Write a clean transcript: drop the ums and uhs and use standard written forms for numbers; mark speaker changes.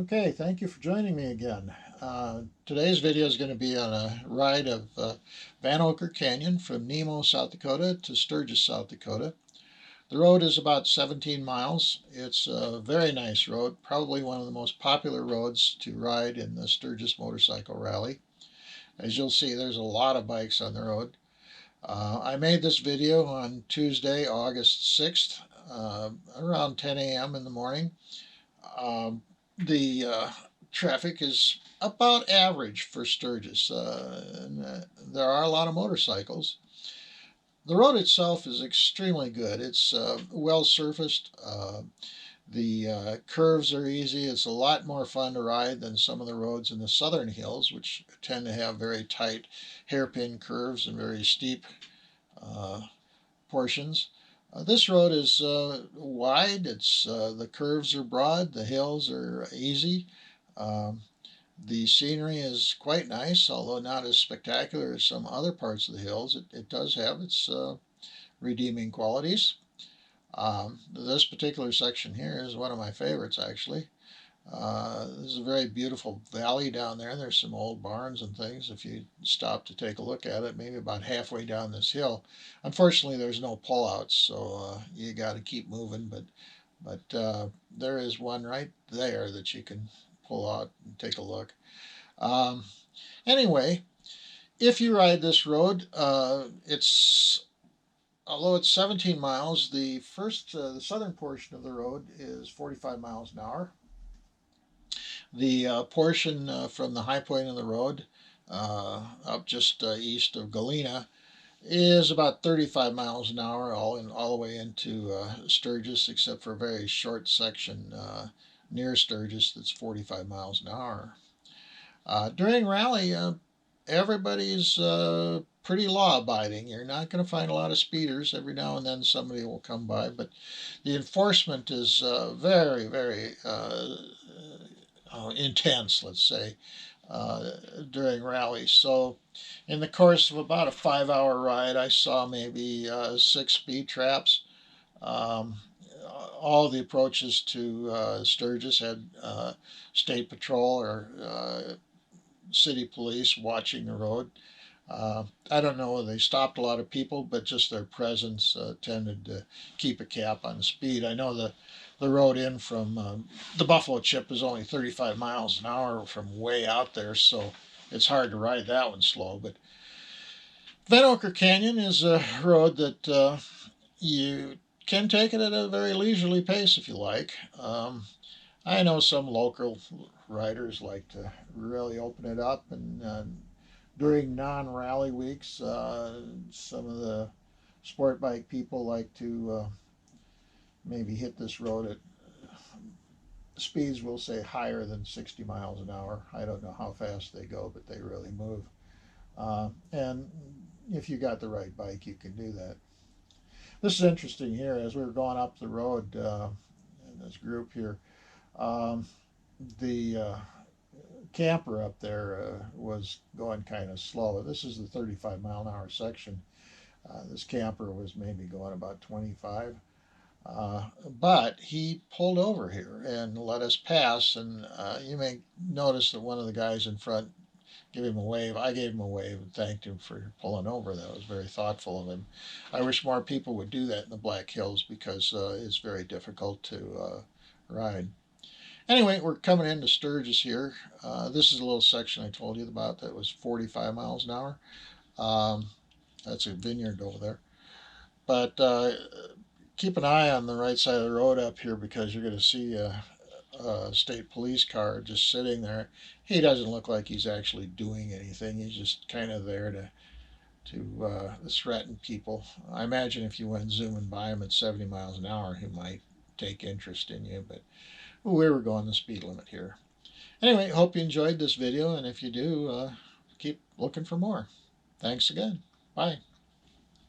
Speaker 1: Okay, thank you for joining me again. Today's video is going to be on a ride of Vanocker Canyon from Nemo, South Dakota to Sturgis, South Dakota. The road is about 17 miles. It's a very nice road, probably one of the most popular roads to ride in the Sturgis Motorcycle Rally. As you'll see, there's a lot of bikes on the road. I made this video on Tuesday, August 6th, around 10 a.m. in the morning. The traffic is about average for Sturgis. There are a lot of motorcycles. The road itself is extremely good. It's well surfaced. The curves are easy. It's a lot more fun to ride than some of the roads in the southern hills, which tend to have very tight hairpin curves and very steep portions. This road is wide. The curves are broad. The hills are easy. The scenery is quite nice, although not as spectacular as some other parts of the hills. It does have its redeeming qualities. This particular section here is one of my favorites, actually. This is a very beautiful valley down there. There's some old barns and things if you stop to take a look at it, maybe about halfway down this hill. Unfortunately, there's no pullouts, so you got to keep moving, but there is one right there that you can pull out and take a look. Anyway, if you ride this road, although it's 17 miles, the southern portion of the road is 45 miles an hour. The portion from the high point of the road up just east of Galena is about 35 miles an hour, all the way into Sturgis, except for a very short section near Sturgis that's 45 miles an hour. During rally, everybody's pretty law-abiding. You're not going to find a lot of speeders. Every now and then somebody will come by, but the enforcement is very, very intense, let's say, during rallies. So in the course of about a 5-hour ride, I saw maybe 6 speed traps. All the approaches to Sturgis had state patrol or city police watching the road. I don't know whether they stopped a lot of people, but just their presence tended to keep a cap on the speed. I know the road in from the Buffalo Chip is only 35 miles an hour from way out there, so it's hard to ride that one slow. But Vanocker Canyon is a road that you can take it at a very leisurely pace if you like. I know some local riders like to really open it up, and during non-rally weeks, some of the sport bike people like to maybe hit this road at speeds, we'll say, higher than 60 miles an hour. I don't know how fast they go, but they really move. And if you got the right bike, you can do that. This is interesting here. As we were going up the road in this group here, the camper up there was going kind of slow. This is the 35 mile an hour section. This camper was maybe going about 25. But he pulled over here and let us pass, and you may notice that one of the guys in front gave him a wave. I gave him a wave and thanked him for pulling over. That was very thoughtful of him. I wish more people would do that in the Black Hills, because it's very difficult to ride. Anyway, we're coming into Sturgis here. This is a little section I told you about that was 45 miles an hour. That's a vineyard over there. But keep an eye on the right side of the road up here, because you're going to see a state police car just sitting there. He doesn't look like he's actually doing anything. He's just kind of there to threaten people. I imagine if you went zooming by him at 70 miles an hour, he might take interest in you, but we were going the speed limit here. Anyway, hope you enjoyed this video, and if you do, keep looking for more. Thanks again. Bye.